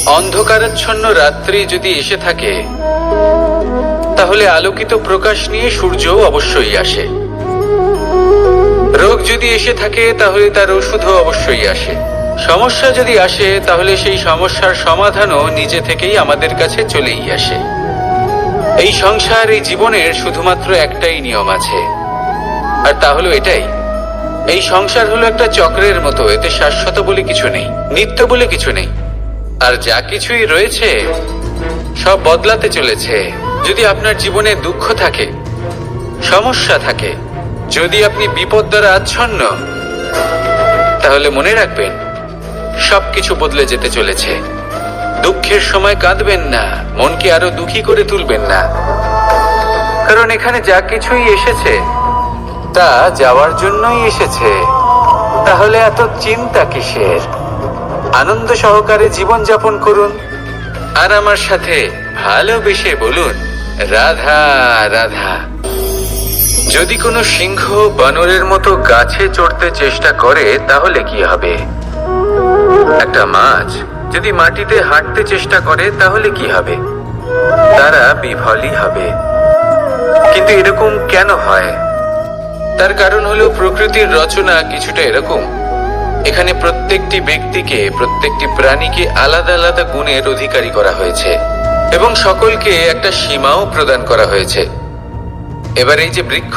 অন্ধকারাচ্ছন্ন রাত্রি যদি এসে থাকে তাহলে আলোকিত প্রকাশ নিয়ে সূর্য অবশ্যই আসে। রোগ যদি এসে থাকে তাহলে তার ওষুধও অবশ্যই আসে। সমস্যা যদি আসে তাহলে সেই সমস্যার সমাধানও নিজে থেকেই আমাদের কাছে চলেই আসে। এই সংসার, এই জীবনের শুধুমাত্র একটাই নিয়ম আছে, আর তা হলো এটাই, এই সংসার হলো একটা চক্রের মতো। এতে শাশ্বত বলে কিছু নেই, নিত্য বলে কিছু নেই, আর যা কিছুই রয়েছে সব বদলাতে চলেছে। যদি আপনার জীবনে দুঃখ থাকে, সমস্যা থাকে, যদি আপনি বিপদ দ্বারা আচ্ছন্ন, তাহলে মনে রাখবেন সবকিছু বদলে যেতে চলেছে। দুঃখের সময় কাঁদবেন না, মনকে আরো দুঃখী করে তুলবেন না, কারণ এখানে যা কিছুই এসেছে তা যাওয়ার জন্যই এসেছে। তাহলে এত চিন্তা কিসের? আনন্দ সহকারে জীবন যাপন করুন, আর আমার সাথে ভালোবেসে বলুন রাধা রাধা। যদি কোনো সিংহ বানরের মতো গাছে চড়তে চেষ্টা করে তাহলে কি হবে? একটা মাছ যদি মাটিতে হাঁটতে চেষ্টা করে তাহলে কি হবে? তারা বিফলই হবে। কিন্তু এরকম কেন হয়? তার কারণ হলো প্রকৃতির রচনা কিছুটা এরকম। এখানে প্রত্যেকটি ব্যক্তিকে, প্রত্যেকটি প্রাণীকে আলাদা আলাদা গুণের অধিকারী করা হয়েছে এবং সকলকে একটা সীমাও প্রদান করা হয়েছে। এবার এই যে বৃক্ষ,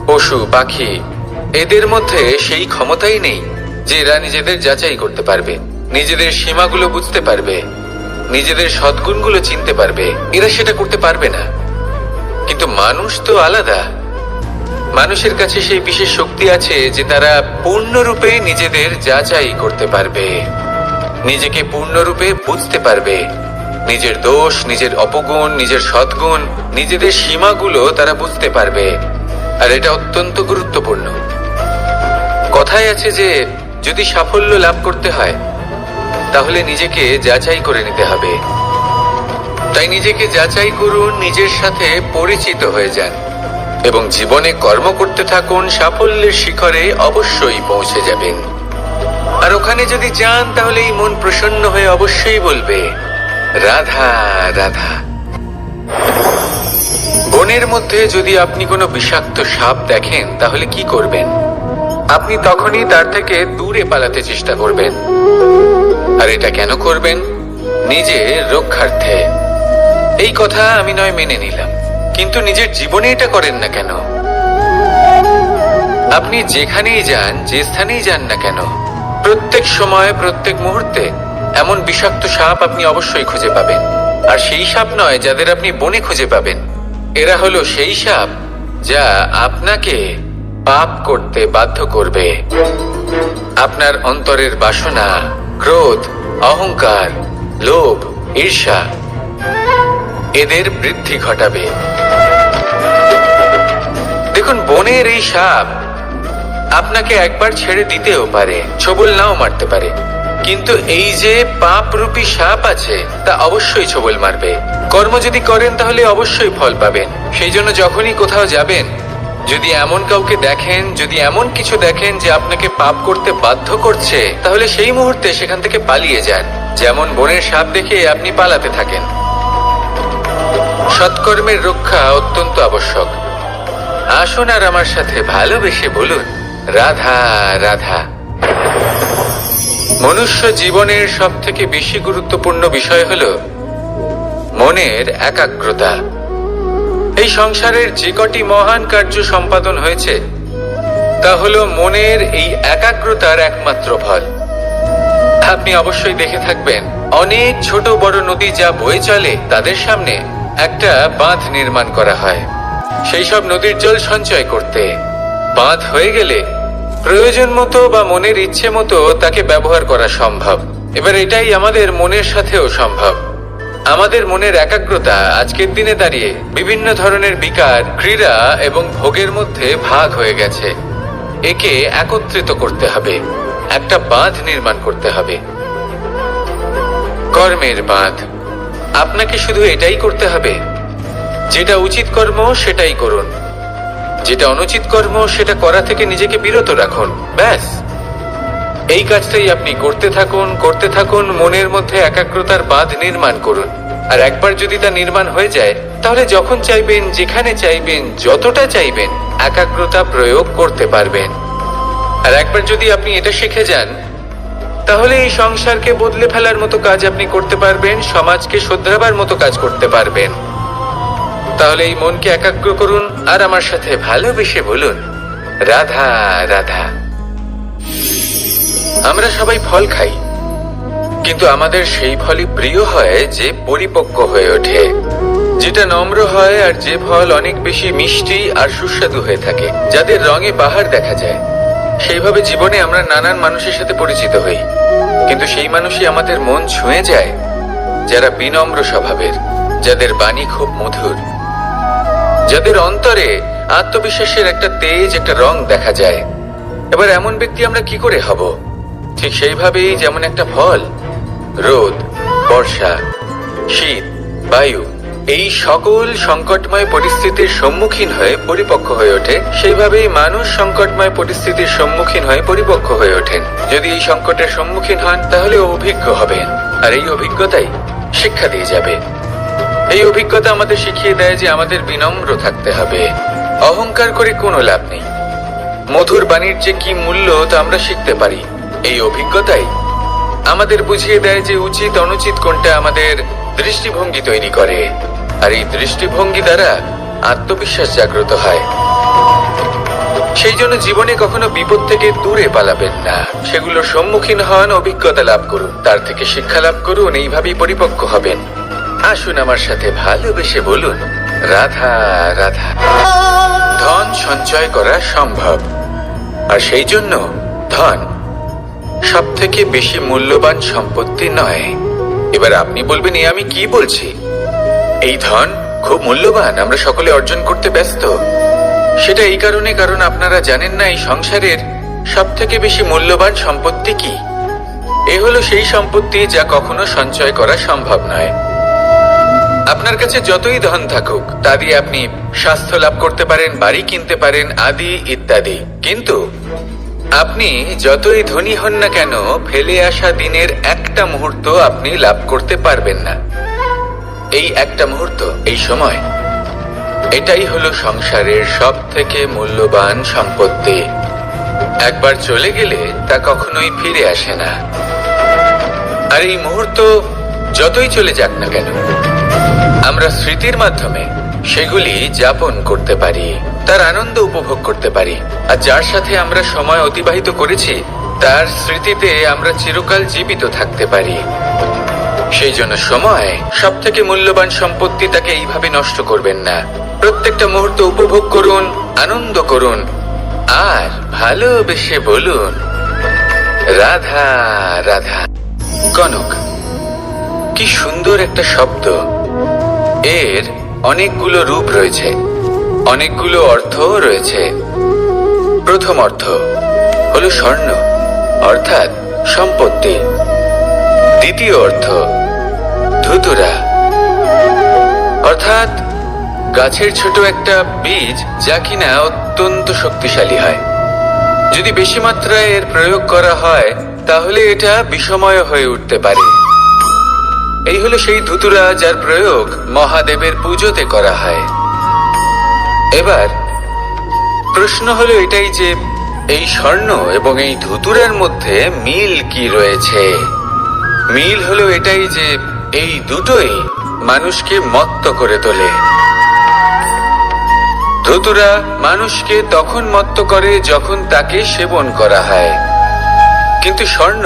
পশু, পাখি, এদের মধ্যে সেই ক্ষমতাই নেই যে এরা নিজেদের যাচাই করতে পারবে, নিজেদের সীমাগুলো বুঝতে পারবে, নিজেদের সদ্গুণগুলো চিনতে পারবে। এরা সেটা করতে পারবে না। কিন্তু মানুষ তো আলাদা। মানুষের কাছে সেই বিশেষ শক্তি আছে যে তারা পূর্ণরূপে নিজেদের যাচাই করতে পারবে, নিজেকে পূর্ণরূপে বুঝতে পারবে, নিজের দোষ, নিজের অপগুণ, নিজের সদ্গুণ, নিজেদের সীমাগুলো তারা বুঝতে পারবে। আর এটা অত্যন্ত গুরুত্বপূর্ণ। কথায় আছে যে যদি সাফল্য লাভ করতে হয় তাহলে নিজেকে যাচাই করে নিতে হবে। তাই নিজেকে যাচাই করুন, নিজের সাথে পরিচিত হয়ে যান এবং জীবনে কর্ম করতে থাকুন। সাফল্যের শিখরে অবশ্যই পৌঁছে যাবেন। আর ওখানে যদি যান তাহলে এই মন প্রসন্ন হয়ে অবশ্যই বলবে রাধা রাধা। বনের মধ্যে যদি আপনি কোনো বিষাক্ত সাপ দেখেন তাহলে কি করবেন? আপনি তখনই তার থেকে দূরে পালাতে চেষ্টা করবেন। আর এটা কেন করবেন? নিজের রক্ষার্থে। এই কথা আমি নয় মেনে নিলাম, কিন্তু নিজের জীবনে এটা করেন না কেন? আপনি যেখানেই যান, যে স্থানেই যান না কেন, প্রত্যেক সময়, প্রত্যেক মুহূর্তে এমন বিষাক্ত সাপ আপনি অবশ্যই খুঁজে পাবেন। আর সেই সাপ নয় যাদের আপনি বনে খুঁজে পাবেন, এরা হলো সেই সাপ যা আপনাকে পাপ করতে বাধ্য করবে। আপনার অন্তরের বাসনা, ক্রোধ, অহংকার, লোভ, ঈর্ষা, এদের বৃদ্ধি ঘটাবে। দেখুন, বনের এই সাপ আপনাকে একবার ছেড়ে দিতেও পারে, ছোবল নাও মারতে পারে, কিন্তু এই যে পাপরূপী সাপ আছে তা অবশ্যই ছোবল মারবে। কর্ম যদি করেন তাহলে অবশ্যই ফল পাবেন। সেই জন্য যখনই কোথাও যাবেন, যদি এমন কাউকে দেখেন, যদি এমন কিছু দেখেন যে আপনাকে পাপ করতে বাধ্য করছে, তাহলে সেই মুহূর্তে সেখান থেকে পালিয়ে যান। যেমন বনের সাপ দেখে আপনি পালাতে থাকেন। সৎকর্মের রক্ষা অত্যন্ত আবশ্যক। আসুন আর আমার সাথে ভালোবেসে বলুন রাধা রাধা। মনুষ্য জীবনের সব থেকে বেশি গুরুত্বপূর্ণ বিষয় হলো মনের একাগ্রতা। এই সংসারের যে কটি মহান কার্য সম্পাদন হয়েছে তা হলো মনের এই একাগ্রতার একমাত্র ফল। আপনি অবশ্যই দেখে থাকবেন, অনেক ছোট বড় নদী যা বয়ে চলে তাদের সামনে একটা বাঁধ নির্মাণ করা হয় সেই সব নদীর জল সঞ্চয় করতে। বাঁধ হয়ে গেলে প্রয়োজন মতো বা মনের ইচ্ছে মতো তাকে ব্যবহার করা সম্ভব। এবার এটাই আমাদের মনের সাথেও সম্ভব। আমাদের মনের একাগ্রতা আজকের দিনে দাঁড়িয়ে বিভিন্ন ধরনের বিকার, ক্রীড়া এবং ভোগের মধ্যে ভাগ হয়ে গেছে। একে একত্রিত করতে হবে, একটা বাঁধ নির্মাণ করতে হবে, কর্মের বাঁধ। আপনাকে শুধু এটাই করতে হবে, যেটা উচিত কর্ম সেটাই করুন, যেটা অনুচিত কর্ম সেটা করা থেকে নিজেকে বিরত রাখুন। ব্যাস, এই কাজটাই আপনি করতে থাকুন, মনের মধ্যে একাগ্রতার বাঁধ নির্মাণ করুন। আর একবার যদি তা নির্মাণ হয়ে যায়, তাহলে যখন চাইবেন, যেখানে চাইবেন, যতটা চাইবেন, একাগ্রতা প্রয়োগ করতে পারবেন। আর একবার যদি আপনি এটা শিখে যান, তাহলে এই সংসারকে বদলে ফেলার মতো কাজ আপনি করতে পারবেন, সমাজকে শোধরাবার মতো কাজ করতে পারবেন। তাহলে এই মনকে একাগ্র করুন আর আমার সাথে ভালোবেসে বলুন, রাধা রাধা। আমরা সবাই ফল খাই, কিন্তু আমাদের সেই ফলই প্রিয় হয় যে পরিপক্ক হয়ে ওঠে, যেটা নম্র হয়, আর যে ফল অনেক বেশি মিষ্টি আর সুস্বাদু হয়ে থাকে, যাদের রঙে বাহার দেখা যায়। সেইভাবে জীবনে আমরা নানান মানুষের সাথে পরিচিত হই, কিন্তু সেই মানুষই আমাদের মন ছুঁয়ে যায় যারা বিনম্র স্বভাবের, যাদের বাণী খুব মধুর, যাদের অন্তরে আত্মবিশ্বাসের একটা তেজ, একটা রং দেখা যায়। এবার এমন ব্যক্তি আমরা কি করে হব? ঠিক সেইভাবেই যেমন একটা ফল রোদ, বর্ষা, শীত, বায়ু এই সকল সংকটময় পরিস্থিতির সম্মুখীন হয়ে পরিপক্ক হয়ে ওঠে, সেইভাবেই মানুষ সংকটময় পরিস্থিতির সম্মুখীন হয়ে পরিপক্ক হয়ে ওঠেন। যদি এই সংকটের সম্মুখীন হন, তাহলে অভিজ্ঞ হবেন, আর এই অভিজ্ঞতাই শিক্ষা দিয়ে যাবে। এই অভিজ্ঞতা আমাদের শিখিয়ে দেয় যে আমাদের বিনম্র থাকতে হবে, অহংকার করে কোনো লাভ নেই। মধুর বাণীর যে কি মূল্য তা আমরা শিখতে পারি। এই অভিজ্ঞতাই আমাদের বুঝিয়ে দেয় যে উচিত অনুচিত কোনটা, আমাদের দৃষ্টিভঙ্গি তৈরি করে, আর এই দৃষ্টিভঙ্গি দ্বারা আত্মবিশ্বাস জাগ্রত হয়। সেই জন্য জীবনে কখনো বিপদ থেকে দূরে পালাবেন না, সেগুলোর সম্মুখীন হন, অভিজ্ঞতা লাভ করুন, তার থেকে শিক্ষা লাভ করুন, এইভাবেই পরিপক্ক হবেন। আসুন আমার সাথে ভালোবেসে বলুন, রাধা রাধা। ধন সঞ্চয় করা সম্ভব, আর সেই জন্য ধন সব থেকে বেশি মূল্যবান সম্পত্তি নয়। এবার আপনি বলবেন, এ আমি কি বলছি? এই ধন খুব মূল্যবান, আমরা সকলে অর্জন করতে ব্যস্ত। সেটা এই কারণে, কারণ আপনারা জানেন না এই সংসারের সব থেকে বেশি মূল্যবান সম্পত্তি কি। এ হলো সেই সম্পত্তি যা কখনো সঞ্চয় করা সম্ভব নয়। আপনার কাছে যতই ধন থাকুক, তা দিয়ে আপনি স্বাস্থ্য লাভ করতে পারেন, বাড়ি কিনতে পারেন, আদি ইত্যাদি, কিন্তু আপনি যতই ধনী হন না কেন, ফেলে আসা দিনের একটা মুহূর্ত আপনি লাভ করতে পারবেন না। এই একটা মুহূর্ত, এই সময়, এটাই হলো সংসারের সব থেকে মূল্যবান সম্পত্তি। একবার চলে গেলে তা কখনোই ফিরে আসে না। আর এই মুহূর্ত যতই চলে যাক না কেন, আমরা স্মৃতির মাধ্যমে সেগুলি যাপন করতে পারি, তার আনন্দ উপভোগ করতে পারি। আর যার সাথে আমরা সময় অতিবাহিত করেছি, তার স্মৃতিতে আমরা চিরকাল জীবিত থাকতে পারি। সেই জন্য সময় সব থেকে মূল্যবান সম্পত্তি, তাকে এইভাবে নষ্ট করবেন না। প্রত্যেকটা মুহূর্ত উপভোগ করুন, আনন্দ করুন, আর ভালোবেসে বলুন, রাধা রাধা। কনক, কি সুন্দর একটা শব্দ। এর অনেকগুলো রূপ রয়েছে, অনেকগুলো অর্থ রয়েছে। প্রথম অর্থ হলো স্বর্ণ, অর্থাৎ সম্পত্তি। দ্বিতীয় অর্থ ধুতুরা, অর্থাৎ গাছের ছোট একটা বীজ, যা কিনা অত্যন্ত শক্তিশালী হয়। যদি বেশি মাত্রায় এর প্রয়োগ করা হয়, তাহলে এটা বিষময় হয়ে উঠতে পারে। এই হলো সেই ধুতুরা যার প্রয়োগ মহাদেবের পুজোতে করা হয়। এবার প্রশ্ন হলো এটাই যে এই স্বর্ণ এবং এই ধুতুরার মধ্যে মিল কি রয়েছে। মিল হলো এটাই যে এই দুটোই মানুষকে মত্ত করে তোলে। ধুতুরা মানুষকে তখন মত্ত করে যখন তাকে সেবন করা হয়, কিন্তু স্বর্ণ,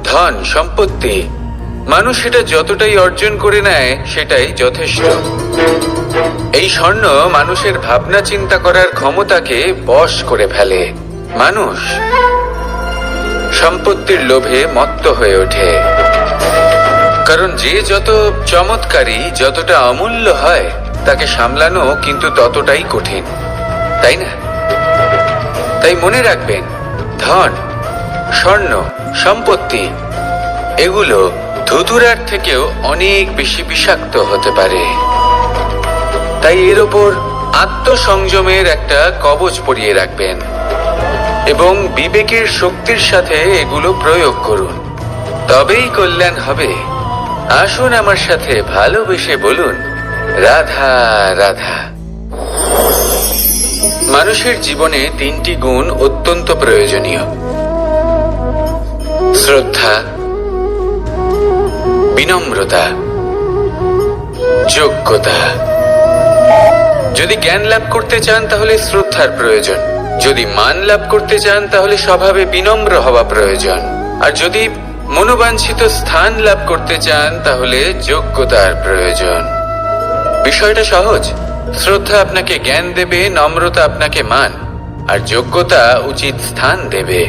ধন, সম্পত্তি, মানুষ এটা যতটাই অর্জন করে নেয় সেটাই যথেষ্ট। এই স্বর্ণ মানুষের ভাবনা চিন্তা করার ক্ষমতাকে বশ করে ফেলে। মানুষ সম্পত্তির লোভে মত্ত হয়ে ওঠে, কারণ যে যত চমৎকারী, যতটা অমূল্য হয়, তাকে সামলানো কিন্তু ততটাই কঠিন, তাই না? তাই মনে রাখবেন, ধন, স্বর্ণ, সম্পত্তি এগুলো ধুতুরার থেকেও অনেক বেশি বিষাক্ত হতে পারে। তাই এর ওপর আত্মসংযমের একটা কবচ পরিয়ে রাখবেন। এবং বিবেকের শক্তির সাথে এগুলো প্রয়োগ করুন, তবেই কল্যাণ হবে। আসুন আমার সাথে ভালোবেসে বলুন, রাধা রাধা। মানুষের জীবনে 3টি গুণ অত্যন্ত প্রয়োজনীয়: শ্রদ্ধা, বিনম্রতা, যোগ্যতা। যদি জ্ঞান লাভ করতে চান তাহলে শ্রদ্ধার প্রয়োজন, যদি মান লাভ করতে চান তাহলে স্বভাবে বিনম্র হওয়া প্রয়োজন, আর যদি মনোবাঞ্ছিত স্থান লাভ করতে চান তাহলে যোগ্যতার প্রয়োজন। বিষয়টা সহজ। শ্রদ্ধা আপনাকে জ্ঞান দেবে, নম্রতা আপনাকে মান, আর যোগ্যতা উচিত স্থান দেবে।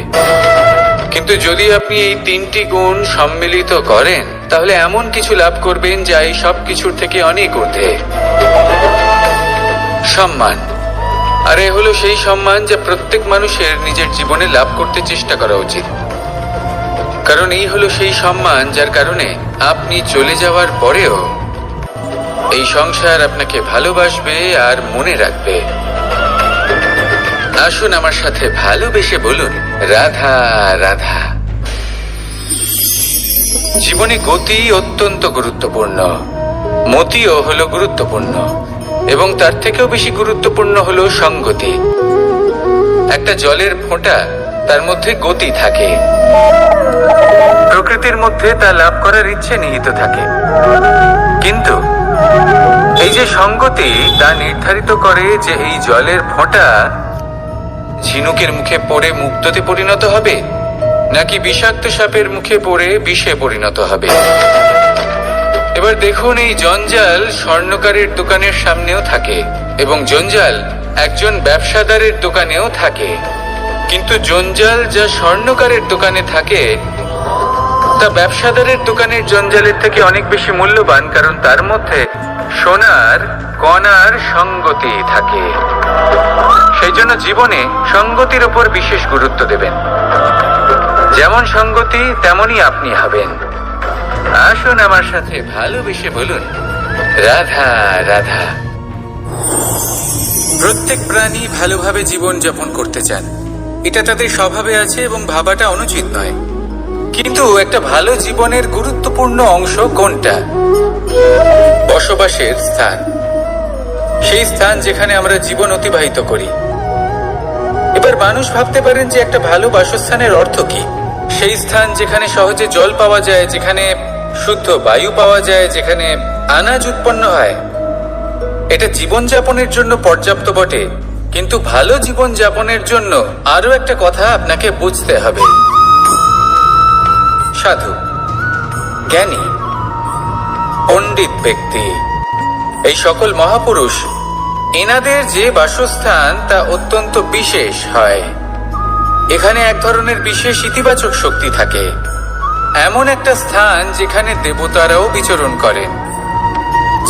কিন্তু যদি আপনি এই 3টি গুণ সম্মিলিত করেন তাহলে এমন কিছু লাভ করবেন যা এই সব কিছুর থেকে অনেক ঊর্ধ্বে। সম্মান। আর এ হলো সেই সম্মান যা প্রত্যেক মানুষের নিজের জীবনে লাভ করতে চেষ্টা করা উচিত, কারণ এই হলো সেই সম্মান যার কারণে আপনি চলে যাওয়ার পরেও এই সংসার আপনাকে ভালোবাসবে আর মনে রাখবে। আসুন আমার সাথে ভালোবেসে বলুন, রাধা রাধা। জীবনে গতি অত্যন্ত গুরুত্বপূর্ণ, মতিও হলো গুরুত্বপূর্ণ, এবং তার থেকেও বেশি গুরুত্বপূর্ণ হলো সঙ্গতি। একটা জলের ফোঁটা, তার মধ্যে গতি থাকে, প্রকৃতির মধ্যে তা লাভ করার ইচ্ছে নিহিত থাকে, কিন্তু এই যে সঙ্গতি তা নির্ধারিত করে যে এই জলের ফোঁটা ঝিনুকের মুখে পড়ে মুক্ততে পরিণত হবে নাকি বিষাক্ত সাপের মুখে পড়ে বিষে পরিণত হবে। এবার দেখুন, এই জঞ্জাল স্বর্ণকারের দোকানের সামনেও থাকে এবং জঞ্জাল একজন ব্যবসাদারের দোকানেও থাকে, কিন্তু জঞ্জাল যা স্বর্ণকারের দোকানে থাকে তা ব্যবসাদারের দোকানের জঞ্জালের থেকে অনেক বেশি মূল্যবান, কারণ তার মধ্যে সোনার কণার সঙ্গতি থাকে। সেই জন্য জীবনে সঙ্গতির উপর বিশেষ গুরুত্ব দেবেন। যেমন সঙ্গতি তেমনই আপনি হবেন। আসুন আমার সাথে ভালোবেসে বলুন, রাধা রাধা। প্রত্যেক প্রাণী ভালোভাবে জীবন যাপন করতে চান, এটা তাদের স্বভাবে আছে এবং ভাবাটা অনুচিত নয়। কিন্তু একটা ভালো জীবনের গুরুত্বপূর্ণ অংশ কোনটা? বসবাসের স্থান, সেই স্থান যেখানে আমরা জীবন অতিবাহিত করি। এবার মানুষ ভাবতে পারেন যে একটা ভালো বাসস্থানের অর্থ কি? সেই স্থান যেখানে সহজে জল পাওয়া যায়, যেখানে শুদ্ধ বায়ু পাওয়া যায়, যেখানে আনাজ উৎপন্ন হয়। এটা জীবনযাপনের জন্য পর্যাপ্ত বটে, কিন্তু ভালো জীবনযাপনের জন্য আরো একটা কথা আপনাকে বুঝতে হবে। সাধু, জ্ঞানী, পণ্ডিত ব্যক্তি, এই সকল মহাপুরুষ, এনাদের যে বাসস্থান তা অত্যন্ত বিশেষ হয়। এখানে এক ধরনের বিশেষ ইতিবাচক শক্তি থাকে, এমন একটা স্থান যেখানে দেবতারাও বিচরণ করেন।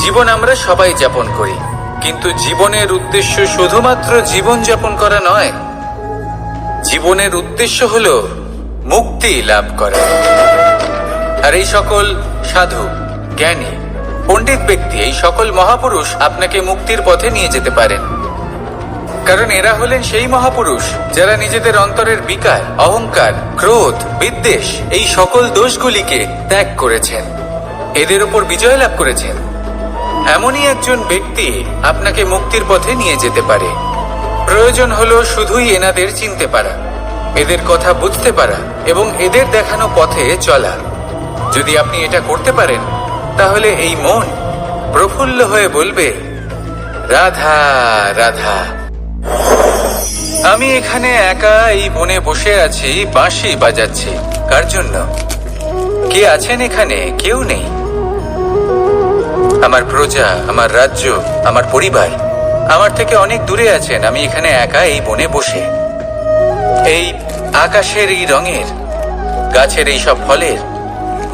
জীবন আমরা সবাই যাপন করি, কিন্তু জীবনের উদ্দেশ্য শুধুমাত্র জীবন যাপন করা নয়। জীবনের উদ্দেশ্য হলো মুক্তি লাভ করা। আর এই সকল সাধু, জ্ঞানী, পণ্ডিত ব্যক্তি, এই সকল মহাপুরুষ আপনাকে মুক্তির পথে নিয়ে যেতে পারেন, কারণ এরা হলেন সেই মহাপুরুষ যারা নিজেদের অন্তরের বিকার, অহংকার, ক্রোধ, বিদ্বেষ এই সকল দোষগুলিকে ত্যাগ করেছেন, এদের উপর বিজয় লাভ করেছেন। এমনই একজন ব্যক্তি আপনাকে মুক্তির পথে নিয়ে যেতে পারে। প্রয়োজন হলো শুধুই এনাদের চিনতে পারা, এদের কথা বুঝতে পারা এবং এদের দেখানো পথে চলা। যদি আপনি এটা করতে পারেন তাহলে এই মন প্রফুল্ল হয়ে বলবে, রাধা রাধা। আমি এখানে একা এই বনে বসে আছি, বাঁশি বাজাচ্ছি। কার জন্য? কে আছেন এখানে? কেউ নেই। আমার প্রজা, আমার রাজ্য, আমার পরিবার আমার থেকে অনেক দূরে আছেন। আমি এখানে একা এই বনে বসে এই আকাশের এই রঙের, গাছের এই সব ফলের,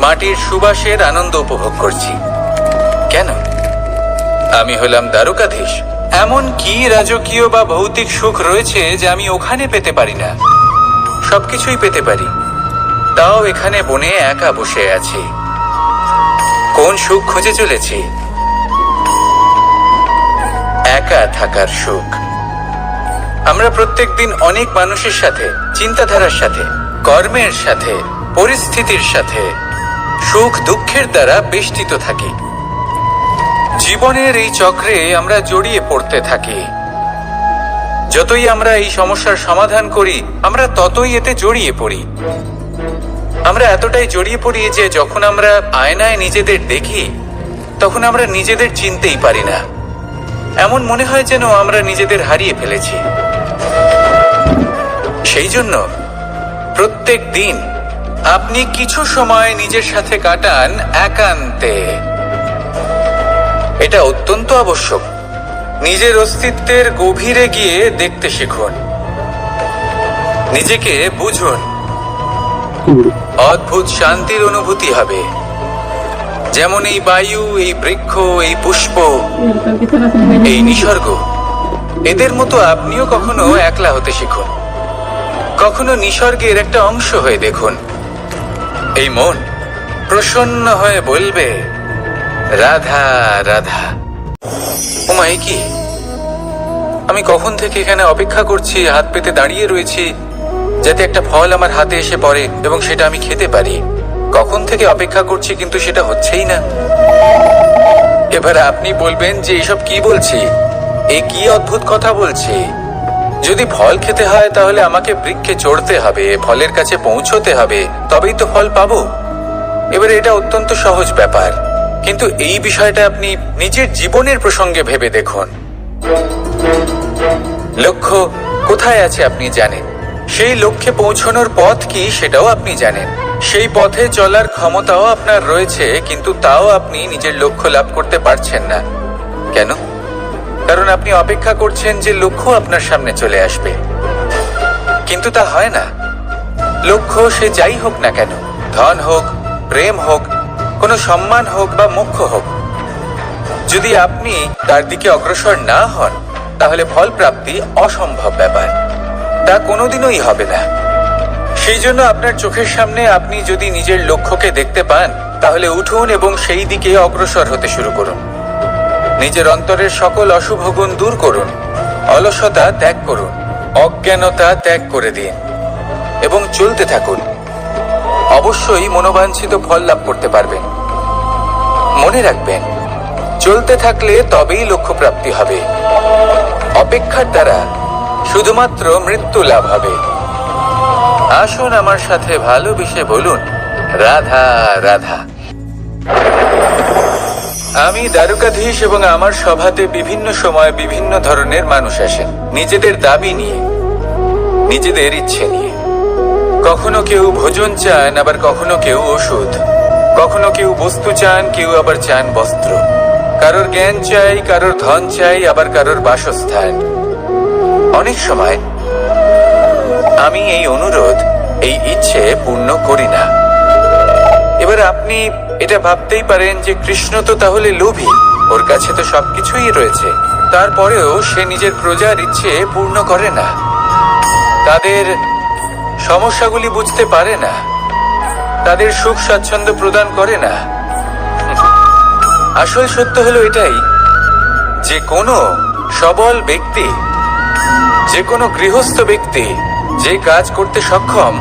মাটির সুবাসের আনন্দ উপভোগ করছি। কেন? আমি হলাম দ্বারকাধীশ। এমন কি রাজকীয় বা ভৌতিক সুখ রয়েছে যে আমি ওখানে পেতে পারি না? সবকিছুই পেতে পারি, তাও এখানে বনে একা বসে আছি। কোন সুখ খুঁজে চলেছি? একা থাকার সুখ। আমরা প্রত্যেকদিন অনেক মানুষের সাথে, চিন্তাধারার সাথে, কর্মের সাথে, পরিস্থিতির সাথে, সুখ দুঃখের দ্বারা বেষ্টিত থাকি। জীবনের এই চক্রে আমরা জড়িয়ে পড়তে থাকি। যতই আমরা এই সমস্যার সমাধান করি, আমরা ততই এতে জড়িয়ে পড়ি। আমরা এতটাই জড়িয়ে পড়ি যে যখন আমরা আয়নায় নিজেদের দেখি, তখন আমরা নিজেদের চিনতেই পারি না। এমন মনে হয় যেন আমরা নিজেদের হারিয়ে ফেলেছি। সেই জন্য প্রত্যেক দিন আপনি কিছু সময় নিজের সাথে কাটান একান্তে। এটা অত্যন্ত আবশ্যক। নিজের অস্তিত্বের গভীরে গিয়ে দেখতে শিখুন, নিজেকে বুঝুন। অদ্ভুত শান্তির অনুভূতি হবে। যেমন এই বায়ু, এই বৃক্ষ, এই পুষ্প, এই নিসর্গ, এদের মতো আপনিও কখনো একলা হতে শিখুন। কখনো নিসর্গের একটা অংশ হয়ে দেখুন। এই মন প্রসন্ন হয়ে বলবে, রাধা রাধা। ওমাই কি, আমি কখন থেকে এখানে অপেক্ষা করছি, হাত পেতে দাঁড়িয়ে রয়েছি যাতে একটা ফল আমার হাতে এসে পড়ে এবং সেটা আমি খেতে পারি। কখন থেকে অপেক্ষা করছি, কিন্তু সেটা হচ্ছেই না। এবার আপনি বলবেন যে এসব কি বলছি, এ কি অদ্ভুত কথা বলছি। যদি ফল খেতে হয় তাহলে আমাকে বৃক্ষে চড়তে হবে, ফলের কাছে পৌঁছতে হবে, তবেই তো ফল পাবো। এবারে এটা অত্যন্ত সহজ ব্যাপার, কিন্তু এই বিষয়টা আপনি নিজের জীবনের প্রসঙ্গে ভেবে দেখুন। লক্ষ্য কোথায় আছে আপনি জানেন, সেই লক্ষ্যে পৌঁছানোর পথ কি সেটাও আপনি জানেন, সেই পথে চলার ক্ষমতাও আপনার রয়েছে, কিন্তু তাও আপনি নিজের লক্ষ্য লাভ করতে পারছেন না। কেন? কারণ আপনি অপেক্ষা করছেন যে লক্ষ্য আপনার সামনে চলে আসবে, কিন্তু তা হয় না। লক্ষ্য সে যাই হোক না কেন, ধন হোক, প্রেম হোক, কোনো সম্মান হোক বা মোক্ষ হোক, যদি আপনি তার দিকে অগ্রসর না হন তাহলে ফল প্রাপ্তি অসম্ভব ব্যাপার, তা কোনোদিনই হবে না। সেই জন্য আপনার চোখের সামনে আপনি যদি নিজের লক্ষ্যকে দেখতে পান, তাহলে উঠুন এবং সেই দিকে অগ্রসর হতে শুরু করুন। নিজের অন্তরের সকল অশুভ গুণ দূর করুন, অলসতা ত্যাগ করুন, অজ্ঞানতা ত্যাগ করে দিন এবং চলতে থাকুন। অবশ্যই মনোবাঞ্ছিত ফল লাভ করতে পারবেন। মনে রাখবেন, চলতে থাকলে তবেই লক্ষ্য প্রাপ্তি হবে। অপেক্ষার দ্বারা শুধুমাত্র মৃত্যু লাভ হবে। আসুন আমার সাথে ভালোবেসে বলুন, রাধা রাধা। আমি দ্বারকাধীশ এবং আমার সভাতে বিভিন্ন সময় বিভিন্ন ধরনের মানুষ আসেন, নিজেদের দাবি নিয়ে, নিজেদের ইচ্ছে নিয়ে। কখনো কেউ ভোজন চান, আবার কখনো কেউ ওষুধ, কখনো কেউ বস্তু চান, কেউ আবার চান বস্ত্র। কারোর জ্ঞান চাই, কারোর ধন চাই, আবার কারোর বাসস্থান। অনেক সময় আমি এই অনুরোধ, এই ইচ্ছে পূর্ণ করি না। এবার আপনি এটা ভাবতেই পারেন যে কৃষ্ণ তো তাহলে লোভী, ওর কাছে তো সবকিছুই রয়েছে, তারপরেও সে নিজের প্রজার ইচ্ছে পূর্ণ করে না, তাদের সমস্যাগুলি বুঝতে পারে না, তাদের সুখ স্বাচ্ছন্দ্য প্রদান করে না। আসল সত্য হলো এটাই যে কোনো সবল ব্যক্তি, যে কোনো গৃহস্থ ব্যক্তি যে কাজ করতে সক্ষম,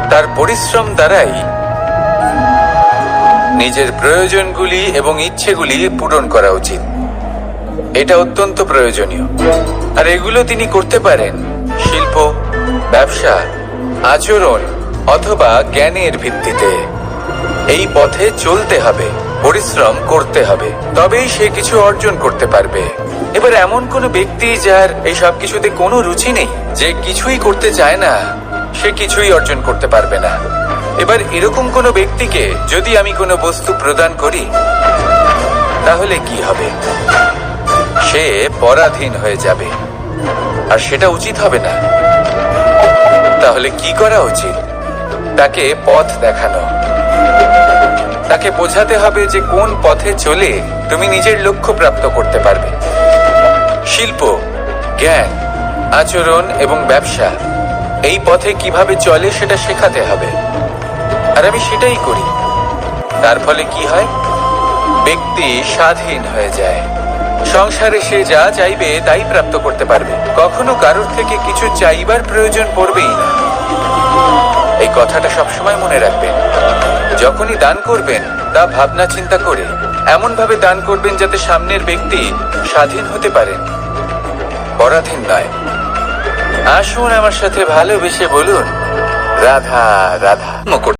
তার পরিশ্রম দ্বারাই নিজের প্রয়োজনগুলি এবং ইচ্ছেগুলি পূরণ করা উচিত। এটা অত্যন্ত প্রয়োজনীয়, আর এগুলো তিনি করতে পারেন শিল্প, ব্যবসা, আচরণ অথবা জ্ঞানের ভিত্তিতে। এই পথে চলতে হবে, পরিশ্রম করতে হবে, তবেই সে কিছু অর্জন করতে পারবে। এবার এমন কোনো ব্যক্তি যার এই সব কিছুতে কোনো রুচি নেই, যে কিছুই করতে চায় না, সে কিছুই অর্জন করতে পারবে না। এবার এরকম কোনো ব্যক্তিকে যদি আমি কোনো বস্তু প্রদান করি, তাহলে কি হবে? সে পরাধীন হয়ে যাবে, আর সেটা উচিত হবে না। তাহলে কি করা উচিত? তাকে পথ দেখানো, তাকে বোঝাতে হবে যে কোন পথে চলে তুমি নিজের লক্ষ্য প্রাপ্ত করতে পারবে। শিল্প, জ্ঞান, আচরণ এবং ব্যবসা, এই পথে কিভাবে চলে সেটা শেখাতে হবে, আর আমি সেটাই করি। তার ফলে কি হয়? ব্যক্তি স্বাধীন হয়ে যায়। সংসারে সে যা চাইবে তাই প্রাপ্ত করতে পারবে, কখনো কারোর থেকে কিছু চাইবার প্রয়োজন পড়বেই না। এই কথাটা সবসময় মনে রাখবেন। যখনই দান করবেন তা ভাবনা চিন্তা করে এমন ভাবে দান করবেন যাতে সামনের ব্যক্তি স্বাধীন হতে পারেন, পরাধীন নয়। আসুন আমার সাথে ভালোবেসে বলুন রাধা রাধা।